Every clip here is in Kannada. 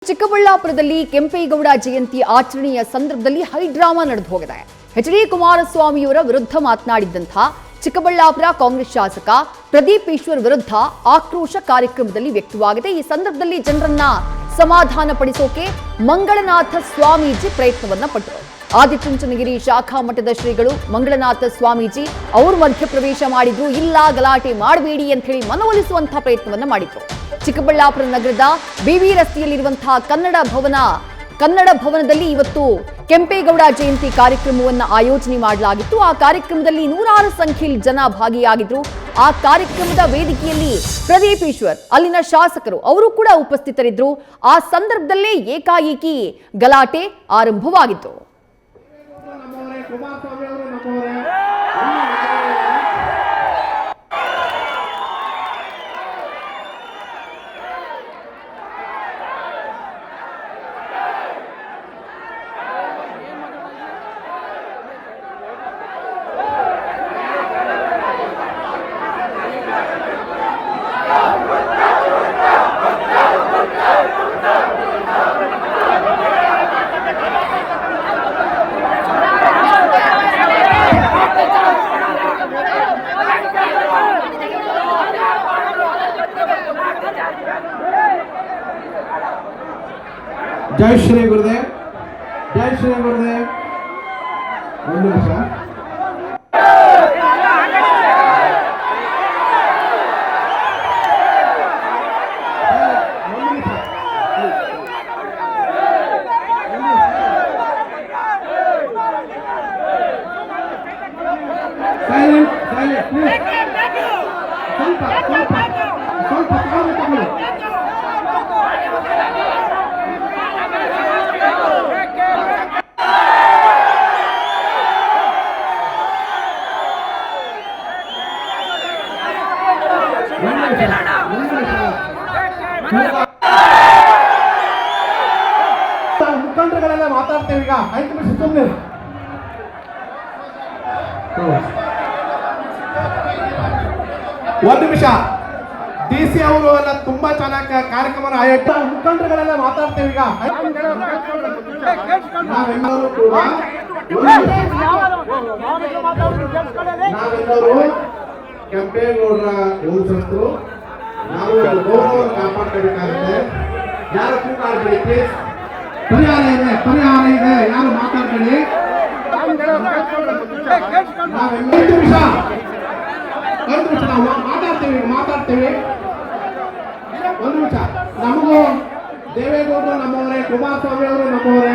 ಚಿಕ್ಕಬಳ್ಳಾಪುರದಲ್ಲಿ ಕೆಂಪೇಗೌಡ ಜಯಂತಿ ಆಚರಣೆಯ ಸಂದರ್ಭದಲ್ಲಿ ಹೈಡ್ರಾಮಾ ನಡೆದು ಹೋಗಿದೆ. ಎಚ್ ಡಿ ಕುಮಾರಸ್ವಾಮಿಯವರ ವಿರುದ್ಧ ಮಾತನಾಡಿದಂಥ ಚಿಕ್ಕಬಳ್ಳಾಪುರ ಕಾಂಗ್ರೆಸ್ ಶಾಸಕ ಪ್ರದೀಪ್ ಈಶ್ವರ್ ವಿರುದ್ಧ ಆಕ್ರೋಶ ಕಾರ್ಯಕ್ರಮದಲ್ಲಿ ವ್ಯಕ್ತವಾಗಿದೆ. ಈ ಸಂದರ್ಭದಲ್ಲಿ ಜನರನ್ನ ಸಮಾಧಾನ ಪಡಿಸೋಕೆ ಮಂಗಳನಾಥ ಸ್ವಾಮೀಜಿ ಪ್ರಯತ್ನವನ್ನ ಪಟ್ಟರು. ಆದಿಚುಂಚನಗಿರಿ ಶಾಖಾ ಮಠದ ಶ್ರೀಗಳು ಮಂಗಳನಾಥ ಸ್ವಾಮೀಜಿ ಅವರು ಮಧ್ಯಪ್ರವೇಶ ಮಾಡಿದ್ರು. ಇಲ್ಲ ಗಲಾಟೆ ಮಾಡಬೇಡಿ ಅಂತ ಹೇಳಿ ಮನವೊಲಿಸುವಂತಹ ಪ್ರಯತ್ನವನ್ನ ಮಾಡಿದ್ರು. ಚಿಕ್ಕಬಳ್ಳಾಪುರ ನಗರದ ಬಿವಿ ರಸ್ತೆಯಲ್ಲಿರುವಂತಹ ಕನ್ನಡ ಭವನದಲ್ಲಿ ಇವತ್ತು ಕೆಂಪೇಗೌಡ ಜಯಂತಿ ಕಾರ್ಯಕ್ರಮವನ್ನು ಆಯೋಜನೆ ಮಾಡಲಾಗಿತ್ತು. ಆ ಕಾರ್ಯಕ್ರಮದಲ್ಲಿ ನೂರಾರು ಸಂಖ್ಯೆಯಲ್ಲಿ ಜನ ಭಾಗಿಯಾಗಿದ್ರು. ಆ ಕಾರ್ಯಕ್ರಮದ ವೇದಿಕೆಯಲ್ಲಿ ಪ್ರದೀಪ್ ಈಶ್ವರ್ ಅಲ್ಲಿನ ಶಾಸಕರು ಅವರು ಕೂಡ ಉಪಸ್ಥಿತರಿದ್ರು. ಆ ಸಂದರ್ಭದಲ್ಲೇ ಏಕಾಏಕಿ ಗಲಾಟೆ ಆರಂಭವಾಗಿತ್ತು. जय श्री गुरुदेव, जय श्री गुरुदेव. ಒಂದು ನಿಮಿಷ. Silent silent please. ಸ್ವಲ್ಪ ಕಾಲು ತಗೊಳ್ಳಿ. ಮುಖಂಡರುಗಳೆಲ್ಲ ಮಾತಾಡ್ತೇವೆ ಈಗ. 5 ನಿಮಿಷ ಸುಮ್ಮನೆ. ಒಂದು ನಿಮಿಷ. DC ಅವರು ಎಲ್ಲ ತುಂಬಾ ಚೆನ್ನಾಗಿ ಕಾರ್ಯಕ್ರಮ ಆಯೋಜಿತ. ಮುಖಂಡರುಗಳೆಲ್ಲ ಮಾತಾಡ್ತೇವೆ ಈಗ. ನಾವೆಲ್ಲರೂ ಕೆಂಪೇಗೌಡರ ವಂಶಸ್ಥರು. ನಾವು ಗೌರವ ಕಾಪಾಡಬೇಕಾಗುತ್ತೆ. ಯಾರು ಕೂಗಾಡಬೇಡಿ ಪ್ಲೀಸ್. ಪರಿಹಾರ ಇದೆ, ಯಾರು ಮಾತಾಡಬೇಡಿ. 5 ನಿಮಿಷ ನಾವು ಮಾತಾಡ್ತೇವೆ. 1 ನಿಮಿಷ. ನಮಗೂ ದೇವೇಗೌಡರು ನಮ್ಮವರೇ, ಕುಮಾರಸ್ವಾಮಿ ಅವರು ನಮ್ಮವರೇ.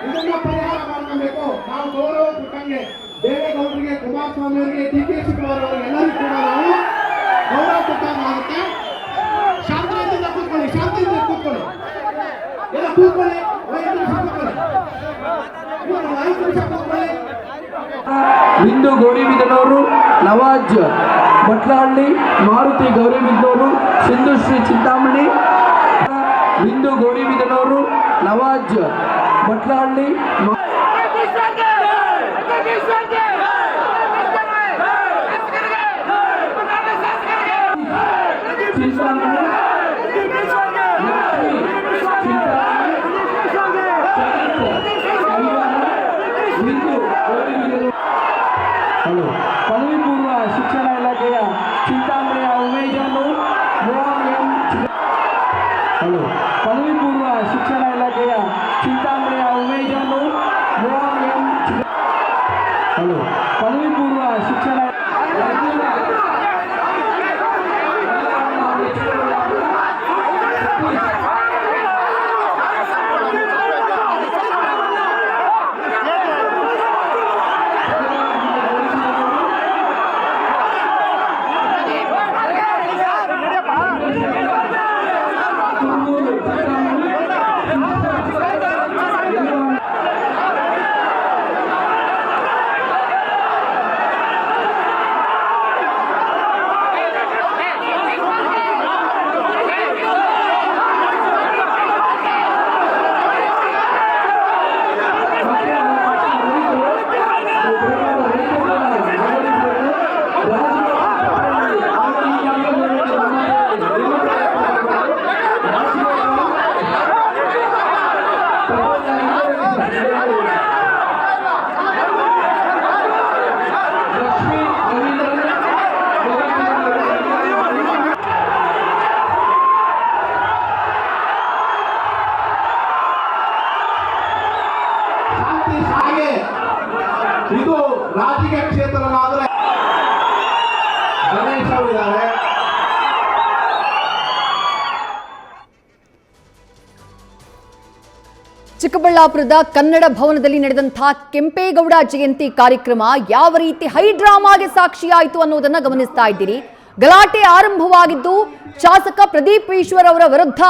ಇದನ್ನ ಪರಿಹಾರ ಮಾಡ್ಕೊಬೇಕು. ನಾವು ಗೌರವ ಕೊಟ್ಟಂಗೆ ದೇವೇಗೌಡರಿಗೆ, ಕುಮಾರಸ್ವಾಮಿ ಅವರಿಗೆ, DK ಶಿವಕುಮಾರ್ ಅವರಿಗೆ ಎಲ್ಲರಿಗೂ ಕೂಡ ನಾವು ಗೌರವ ಕೊಟ್ಟಾಗುತ್ತೆ. ಶಾಂತಿಯಿಂದ ಕೂತ್ಕೊಳ್ಳಿ, ಎಲ್ಲ ಕೂತ್ಕೊಳ್ಳಿ. 5 ನಿಮಿಷ ಕೂತ್ಕೊಳ್ಳಿ. ಬಿಂದು ಗೌರಿಬಿದನೂರು, ನವಾಜ್ ಬಟ್ಲಹಳ್ಳಿ, ಮಾರುತಿ ಗೌರಿಬಿದನೂರು, ಸಿಂಧುಶ್ರೀ ಚಿಂತಾಮಣಿ. ಬಿಂದು ಗೌರಿಬಿದನೂರು, ನವಾಜ್ ಬಟ್ಲಹಳ್ಳಿ, ಪದವಿ ಪೂರ್ವ ಶಿಕ್ಷಣ ಇಲಾಖೆಯ ಚಿಂತಾಮಣಿಯ ಉಮೇಶನ್ನು ಪದವಿ ಪೂರ್ವ ಶಿಕ್ಷಣ ಇಲಾಖೆಯ ಚಿಂತಾಮಣಿಯ ಉಮೇಶನ್ನು ಸತೀಶ್ ಹಾಗೆ ಇದು ರಾಜಕೀಯ ಕ್ಷೇತ್ರನಾದ್ರೆ ಗಣೇಶ್ ಅವರಿದ್ದಾರೆ. ಚಿಕ್ಕಬಳ್ಳಾಪುರದ ಕನ್ನಡ ಭವನದಲ್ಲಿ ನಡೆದಂತಹ ಕೆಂಪೇಗೌಡ ಜಯಂತಿ ಕಾರ್ಯಕ್ರಮ ಯಾವ ರೀತಿ ಹೈಡ್ರಾಮಾಗೆ ಸಾಕ್ಷಿಯಾಯಿತು ಅನ್ನೋದನ್ನ ಗಮನಿಸ್ತಾ ಇದ್ದೀರಿ. ಗಲಾಟೆ ಆರಂಭವಾಗಿದ್ದು ಶಾಸಕ ಪ್ರದೀಪ್ ಈಶ್ವರ್ ಅವರ ವಿರುದ್ಧ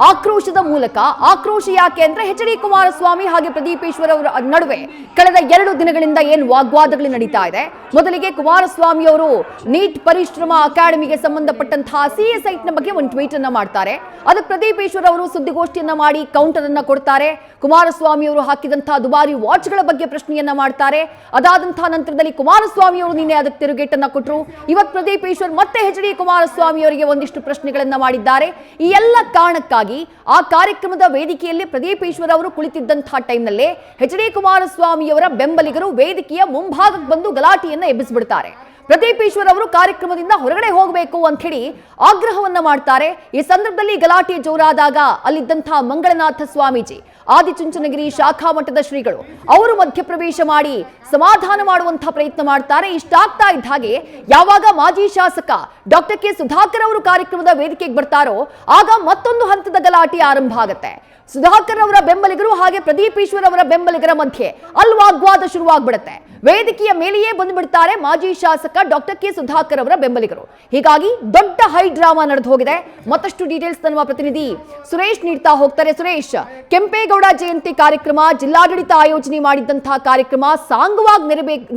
ಆಕ್ರೋಶದ ಮೂಲಕ. ಆಕ್ರೋಶ ಯಾಕೆ ಅಂದ್ರೆ ಎಚ್.ಡಿ. ಕುಮಾರಸ್ವಾಮಿ ಹಾಗೆ ಪ್ರದೀಪ್ ಈಶ್ವರ್ ಅವರ ನಡುವೆ ಕಳೆದ 2 ದಿನಗಳಿಂದ ಏನು ವಾಗ್ವಾದಗಳು ನಡೀತಾ ಇದೆ. ಮೊದಲಿಗೆ ಕುಮಾರಸ್ವಾಮಿ ಅವರು ನೀಟ್ ಪರಿಶ್ರಮ ಅಕಾಡೆಮಿಗೆ ಸಂಬಂಧಪಟ್ಟಂತಹ ಸಿಎ ಸೈಟ್ನ ಬಗ್ಗೆ ಒಂದು ಟ್ವೀಟ್ ಅನ್ನ ಮಾಡ್ತಾರೆ. ಅದಕ್ಕೆ ಪ್ರದೀಪ್ ಈಶ್ವರ್ ಅವರು ಸುದ್ದಿಗೋಷ್ಠಿಯನ್ನ ಮಾಡಿ ಕೌಂಟರ್ ಅನ್ನ ಕೊಡ್ತಾರೆ. ಕುಮಾರಸ್ವಾಮಿ ಅವರು ಹಾಕಿದಂತಹ ದುಬಾರಿ ವಾಚ್ಗಳ ಬಗ್ಗೆ ಪ್ರಶ್ನೆಯನ್ನ ಮಾಡ್ತಾರೆ. ಅದಾದಂತಹ ನಂತರದಲ್ಲಿ ಕುಮಾರಸ್ವಾಮಿ ಅವರು ನಿನ್ನೆ ಅದಕ್ಕೆ ತಿರುಗೇಟನ್ನ ಕೊಟ್ಟರು. ಇವತ್ತು ಪ್ರದೀಪ್ ಈಶ್ವರ್ ಮತ್ತೆ ಎಚ್.ಡಿ. ಕುಮಾರಸ್ವಾಮಿ ಅವರಿಗೆ ಒಂದಿಷ್ಟು ಪ್ರಶ್ನೆಗಳನ್ನ ಮಾಡಿದ್ದಾರೆ. ಈ ಎಲ್ಲ ಕಾರಣಕ್ಕಾಗಿ ಆ ಕಾರ್ಯಕ್ರಮದ ವೇದಿಕೆಯಲ್ಲಿ ಪ್ರದೀಪ್ ಈಶ್ವರ್ ಅವರು ಕುಳಿತಿದ್ದಂತಹ ಟೈಮ್ನಲ್ಲೇ ಎಚ್.ಡಿ. ಕುಮಾರಸ್ವಾಮಿ ಅವರ ಬೆಂಬಲಿಗರು ವೇದಿಕೆಯ ಮುಂಭಾಗಕ್ಕೆ ಬಂದು ಗಲಾಟೆಯನ್ನ ಎಬ್ಬಿಸಿಬಿಡ್ತಾರೆ. ಪ್ರದೀಪ್ ಈಶ್ವರ್ ಅವರು ಕಾರ್ಯಕ್ರಮದಿಂದ ಹೊರಗಡೆ ಹೋಗಬೇಕು ಅಂತ ಹೇಳಿ ಆಗ್ರಹವನ್ನ ಮಾಡ್ತಾರೆ. ಈ ಸಂದರ್ಭದಲ್ಲಿ ಗಲಾಟೆ ಜೋರಾದಾಗ ಅಲ್ಲಿದ್ದಂತಹ ಮಂಗಳನಾಥ ಸ್ವಾಮೀಜಿ, ಆದಿಚುಂಚನಗಿರಿ ಶಾಖಾ ಮಠದ ಶ್ರೀಗಳು ಅವರು ಮಧ್ಯಪ್ರವೇಶ ಮಾಡಿ ಸಮಾಧಾನ ಮಾಡುವಂತಹ ಪ್ರಯತ್ನ ಮಾಡ್ತಾರೆ. ಇಷ್ಟಾಗ್ತಾ ಇದ್ದ ಹಾಗೆ ಯಾವಾಗ ಮಾಜಿ ಶಾಸಕ ಡಾಕ್ಟರ್ ಕೆ ಸುಧಾಕರ್ ಅವರು ಕಾರ್ಯಕ್ರಮದ ವೇದಿಕೆಗೆ ಬರ್ತಾರೋ ಆಗ ಮತ್ತೊಂದು ಹಂತದ ಗಲಾಟೆ ಆರಂಭ ಆಗುತ್ತೆ. ಸುಧಾಕರ್ ಅವರ ಬೆಂಬಲಿಗರು ಹಾಗೆ ಪ್ರದೀಪ್ ಈಶ್ವರ್ ಅವರ ಬೆಂಬಲಿಗರ ಮಧ್ಯೆ ಅಲ್ಲಿ ವಾಗ್ವಾದ ಶುರುವಾಗ್ಬಿಡುತ್ತೆ. ವೇದಿಕೆಯ ಮೇಲೆಯೇ ಬಂದ್ಬಿಡ್ತಾರೆ ಮಾಜಿ ಶಾಸಕ ಡಾಕ್ಟರ್ ಕೆ ಸುಧಾಕರ್ ಅವರ ಬೆಂಬಲಿಗರು. ಹೀಗಾಗಿ ದೊಡ್ಡ ಹೈ ಡ್ರಾಮಾ ನಡೆದು ಹೋಗಿದೆ. ಮತ್ತಷ್ಟು ಡೀಟೇಲ್ಸ್ ನಮ್ಮ ಪ್ರತಿನಿಧಿ ಸುರೇಶ್ ನೀಡ್ತಾ ಹೋಗ್ತಾರೆ. ಸುರೇಶ್, ಕೆಂಪೇಗೌಡ ಜಯಂತಿ ಕಾರ್ಯಕ್ರಮ ಜಿಲ್ಲಾಡಳಿತ ಆಯೋಜನೆ ಮಾಡಿದ್ದಂತಹ ಕಾರ್ಯಕ್ರಮ ಸಾಂಗವಾಗಿ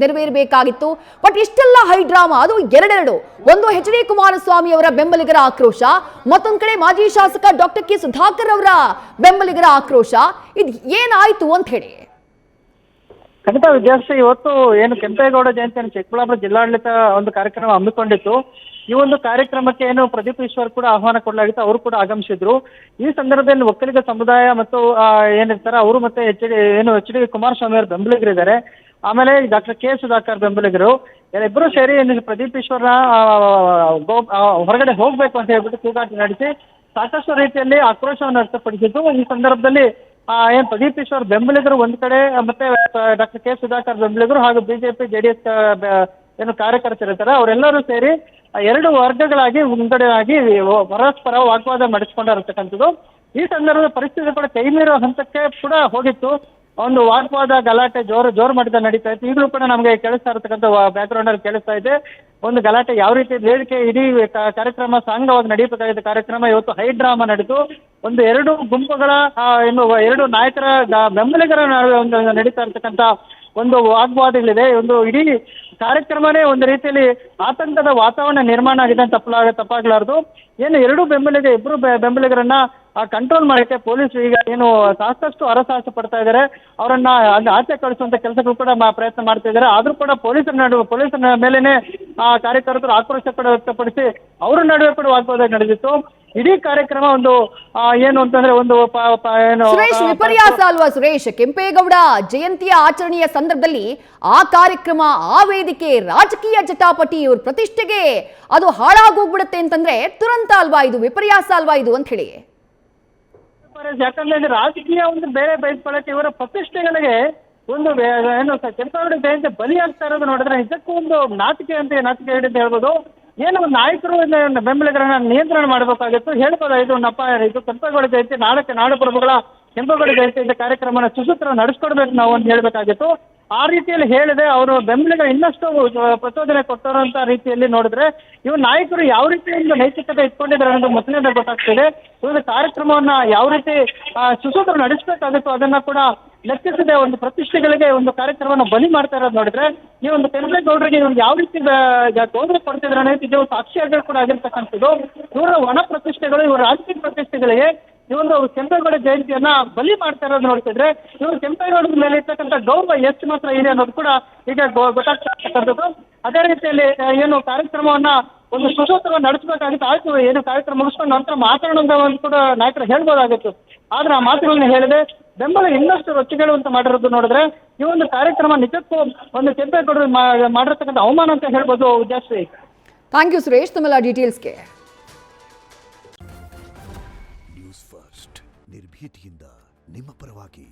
ನೆರವೇರಬೇಕಾಗಿತ್ತು. ಬಟ್ ಇಷ್ಟೆಲ್ಲ ಹೈ ಡ್ರಾಮಾ, ಅದು ಎರಡೆರಡು. ಒಂದು ಎಚ್.ಡಿ. ಕುಮಾರಸ್ವಾಮಿ ಅವರ ಬೆಂಬಲಿಗರ ಆಕ್ರೋಶ, ಮತ್ತೊಂದು ಕಡೆ ಮಾಜಿ ಶಾಸಕ ಡಾಕ್ಟರ್ ಕೆ ಸುಧಾಕರ್ ಅವರ ಬೆಂಬಲಿಗರ ಆಕ್ರೋಶ. ಇದು ಏನಾಯ್ತು ಅಂತ ಹೇಳಿ. ಖಂಡಿತ ವಿದ್ಯಾರ್ಥಿ, ಇವತ್ತು ಏನು ಕೆಂಪೇಗೌಡ ಜಯಂತಿಯನ್ನು ಚಿಕ್ಕಬಳ್ಳಾಪುರ ಜಿಲ್ಲಾಡಳಿತ ಒಂದು ಕಾರ್ಯಕ್ರಮ ಹಮ್ಮಿಕೊಂಡಿತ್ತು. ಈ ಒಂದು ಕಾರ್ಯಕ್ರಮಕ್ಕೆ ಏನು ಪ್ರದೀಪ್ ಈಶ್ವರ್ ಕೂಡ ಆಹ್ವಾನ ಕೊಡಲಾಗಿತ್ತು, ಅವರು ಕೂಡ ಆಗಮಿಸಿದ್ರು. ಈ ಸಂದರ್ಭದಲ್ಲಿ ಒಕ್ಕಲಿಗ ಸಮುದಾಯ ಮತ್ತು ಏನಿರ್ತಾರೆ ಅವರು ಮತ್ತೆ ಎಚ್.ಡಿ. ಕುಮಾರಸ್ವಾಮಿ ಅವರ ಬೆಂಬಲಿಗರಿದ್ದಾರೆ. ಆಮೇಲೆ ಡಾಕ್ಟರ್ ಕೆ ಸುಧಾಕರ್ ಬೆಂಬಲಿಗರು ಇಬ್ಬರು ಸೇರಿ ಪ್ರದೀಪ್ ಈಶ್ವರ್ನ ಹೊರಗಡೆ ಹೋಗ್ಬೇಕು ಅಂತ ಹೇಳ್ಬಿಟ್ಟು ಕೂಗಾಟ ನಡೆಸಿ ಸಾಕಷ್ಟು ರೀತಿಯಲ್ಲಿ ಆಕ್ರೋಶವನ್ನು ವ್ಯಕ್ತಪಡಿಸಿದ್ದು. ಈ ಸಂದರ್ಭದಲ್ಲಿ ಏನ್ ಪ್ರದೀಪ್ ಈಶ್ವರ್ ಬೆಂಬಲಿಗರು ಒಂದ್ ಕಡೆ, ಮತ್ತೆ ಡಾಕ್ಟರ್ ಕೆ ಸುಧಾಕರ್ ಬೆಂಬಲಿಗರು ಹಾಗೂ ಬಿಜೆಪಿ ಜೆಡಿಎಸ್ ಏನು ಕಾರ್ಯಕರ್ತರಿರ್ತಾರೆ ಅವರೆಲ್ಲರೂ ಸೇರಿ 2 ವರ್ಗಗಳಾಗಿ ಮುಂಗಡೆಯಾಗಿ ಪರಸ್ಪರ ವಾಗ್ವಾದ ನಡೆಸಿಕೊಂಡಿರತಕ್ಕಂಥದ್ದು. ಈ ಸಂದರ್ಭದ ಪರಿಸ್ಥಿತಿ ಕೂಡ ಕೈ ಮೀರೋ ಹಂತಕ್ಕೆ ಕೂಡ ಹೋಗಿತ್ತು. ಒಂದು ವಾಗ್ವಾದ ಗಲಾಟೆ ಜೋರು ಮಾಡಿದ ನಡೀತಾ ಇತ್ತು. ಈಗಲೂ ಕೂಡ ನಮಗೆ ಕೇಳಿಸ್ತಾ ಇರತಕ್ಕಂಥ ಬ್ಯಾಕ್ ಗ್ರೌಂಡ್ ಅಲ್ಲಿ ಕೇಳಿಸ್ತಾ ಇದೆ ಒಂದು ಗಲಾಟೆ ಯಾವ ರೀತಿ ವೇದಿಕೆ ಇಡೀ ಕಾರ್ಯಕ್ರಮ ಸಾಂಗವಾಗಿ ನಡೆಯಬೇಕಾಗಿದ್ದ ಕಾರ್ಯಕ್ರಮ ಇವತ್ತು ಹೈ ಡ್ರಾಮಾ ನಡೆದು ಒಂದು 2 ಗುಂಪುಗಳ ಎರಡು ನಾಯಕರ ಬೆಂಬಲಿಗರ ಒಂದು ನಡೀತಾ ಇರ್ತಕ್ಕಂಥ ಒಂದು ವಾಗ್ವಾದಗಳಿದೆ. ಒಂದು ಇಡೀ ಕಾರ್ಯಕ್ರಮನೇ ಒಂದು ರೀತಿಯಲ್ಲಿ ಆತಂಕದ ವಾತಾವರಣ ನಿರ್ಮಾಣ ಆಗಿದೆ ಅಂತ ತಪ್ಪಾಗಲಾರದು. ಏನು ಇಬ್ಬರು ಬೆಂಬಲಿಗರನ್ನ ಕಂಟ್ರೋಲ್ ಮಾಡಕ್ಕೆ ಪೊಲೀಸರು ಈಗ ಏನು ಸಾಕಷ್ಟು ಹರಸಾಹಸ ಪಡ್ತಾ ಇದ್ದಾರೆ. ಅವರನ್ನ ಆಚೆ ಕಳಿಸುವಂತ ಕೆಲಸಗಳು ಕೂಡ ಪ್ರಯತ್ನ ಮಾಡ್ತಾ ಇದ್ದಾರೆ. ಆದ್ರೂ ಕೂಡ ಪೊಲೀಸರ ಮೇಲೇನೆ ಕಾರ್ಯಕರ್ತರು ಆಕ್ರೋಶ ಕೂಡ ವ್ಯಕ್ತಪಡಿಸಿ ಅವರ ನಡುವೆ ಕೂಡ ವಾಗ್ವಾದ ನಡೆದಿತ್ತು. ಇಡೀ ಕಾರ್ಯಕ್ರಮ ಒಂದು ಏನು ಅಂತಂದ್ರೆ ಒಂದು ಸುರೇಶ್, ವಿಪರ್ಯಾಸ ಅಲ್ವಾ ಸುರೇಶ್? ಕೆಂಪೇಗೌಡ ಜಯಂತಿಯ ಆಚರಣೆಯ ಸಂದರ್ಭದಲ್ಲಿ ಆ ಕಾರ್ಯಕ್ರಮ, ಆ ವೇದಿಕೆ, ರಾಜಕೀಯ ಜಟಾಪಟಿ, ಇವ್ರ ಪ್ರತಿಷ್ಠೆಗೆ ಅದು ಹಾಳಾಗೋಗ್ಬಿಡುತ್ತೆ ಅಂತಂದ್ರೆ ದುರಂತ ಅಲ್ವಾ ಇದು? ವಿಪರ್ಯಾಸ ಅಲ್ವಾ ಇದು ಅಂತ ಹೇಳಿ? ಯಾಕಂದ್ರೆ ರಾಜಕೀಯ ಒಂದು ಬೇರೆ ಬಯಸ್ಕೊಳ್ಳಕ್ಕೆ ಇವರ ಪ್ರತಿಷ್ಠೆಗಳಿಗೆ ಒಂದು ಏನು ಕೆಂಪೇಗೌಡ ಜಯಂತಿ ಬಲಿಯಾಗ್ತಾ ಇರೋದು ನೋಡಿದ್ರೆ ನಿಜಕ್ಕೂ ಒಂದು ನಾಚಿಕೆ ಅಂತ ಹೇಳ್ಬೋದು. ಏನು ನಾಯಕರು ಬೆಂಬಲಿಗರನ್ನ ನಿಯಂತ್ರಣ ಮಾಡಬೇಕಾಗಿತ್ತು. ಹೇಳ್ಬೋದಾಯ್ತು ಇದು ಕೆಂಪೇಗೌಡ ಜಯಂತಿ, ನಾಡು ಪ್ರಭುಗಳ ಕೆಂಪೇಗೌಡ ಜಯಂತಿ ಇಂಥ ಕಾರ್ಯಕ್ರಮನ ಸುಸೂತ್ರ ನಡೆಸ್ಕೊಡ್ಬೇಕು ನಾವು ಅಂತ ಹೇಳ್ಬೇಕಾಗಿತ್ತು. ಆ ರೀತಿಯಲ್ಲಿ ಹೇಳಿದೆ ಅವರು ಬೆಂಬಲಿಗರು ಇನ್ನಷ್ಟು ಪ್ರಚೋದನೆ ಕೊಟ್ಟಿರುವಂತ ರೀತಿಯಲ್ಲಿ ನೋಡಿದ್ರೆ ಇವು ನಾಯಕರು ಯಾವ ರೀತಿ ಒಂದು ನೈತಿಕತೆ ಇಟ್ಕೊಂಡಿದ್ದಾರೆ ಅನ್ನೋದು ಮೊದಲನೇದಾಗಿ ಗೊತ್ತಾಗ್ತಿದೆ. ಇವರು ಕಾರ್ಯಕ್ರಮವನ್ನ ಯಾವ ರೀತಿ ಸುಸೂತ್ರ ನಡೆಸಬೇಕಾಗಿತ್ತು ಅದನ್ನ ಕೂಡ ಲೆಕ್ಕಿಸದೆ ಒಂದು ಪ್ರತಿಷ್ಠೆಗಳಿಗೆ ಒಂದು ಕಾರ್ಯಕ್ರಮವನ್ನು ಬಲಿ ಮಾಡ್ತಾ ಇರೋದು ನೋಡಿದ್ರೆ ಈ ಒಂದು ಕೆಂಪೇಗೌಡರಿಗೆ ಇವ್ರು ಯಾವ ರೀತಿ ಗೌರವ ಕೊಡ್ತಿದ್ರೆ ಅನ್ನೋದು ಇದು ಸಾಕ್ಷಿಯಾಗಿ ಕೂಡ ಆಗಿರ್ತಕ್ಕಂಥದ್ದು. ಇವರ ಒಣ ಪ್ರತಿಷ್ಠೆಗಳು, ಇವರ ರಾಜಕೀಯ ಪ್ರತಿಷ್ಠೆಗಳಿಗೆ ಈ ಒಂದು ಕೆಂಪೇಗೌಡ ಜಯಂತಿಯನ್ನ ಬಲಿ ಮಾಡ್ತಾ ಇರೋದು ನೋಡ್ತಿದ್ರೆ ಇವರು ಕೆಂಪೇಗೌಡರ ಮೇಲೆ ಇರ್ತಕ್ಕಂಥ ಗೌರವ ಎಷ್ಟು ಮಾತ್ರ ಇದೆ ಅನ್ನೋದು ಕೂಡ ಈಗ ಗೊತ್ತಾಗ್ತಕ್ಕಂಥದ್ದು. ಅದೇ ರೀತಿಯಲ್ಲಿ ಏನು ಕಾರ್ಯಕ್ರಮವನ್ನ ಒಂದು ಸುಸೂತ್ರವಾಗಿ ನಡೆಸಬೇಕಾಗಿತ್ತು. ಆಯ್ತು, ಏನು ಕಾರ್ಯಕ್ರಮ ಮುಗಿಸ್ಕೊಂಡು ನಂತರ ಮಾತಾಡೋದು ಕೂಡ ನಾಯಕರು ಹೇಳ್ಬೋದಾಗಿತ್ತು. ಆದ್ರೆ ಆ ಮಾತುಗಳನ್ನ ಹೇಳಿದೆ ಬೆಂಬಲ ಇನ್ನಷ್ಟು ರೊಚ್ಚಿಗೇಳುವಂತ ಮಾಡಿರೋದು ನೋಡಿದ್ರೆ ಈ ಒಂದು ಕಾರ್ಯಕ್ರಮ ನಿಜಕ್ಕೂ ಒಂದು ಕೆಂಪೇಗೌಡರು ಮಾಡಿರ್ತಕ್ಕಂಥ ಅವಮಾನ ಅಂತ ಹೇಳ್ಬೋದು. ವಿದ್ಯಾಶ್ರೀ, ಥ್ಯಾಂಕ್ ಯು ಸುರೇಶ್ ತಮ್ಮೆಲ್ಲ ಡೀಟೇಲ್ಸ್ಗೆ. ನ್ಯೂಸ್ ಫಸ್ಟ್ ನಿರ್ಭೀತಿಯಿಂದ ನಿಮ್ಮ ಪರವಾಗಿ.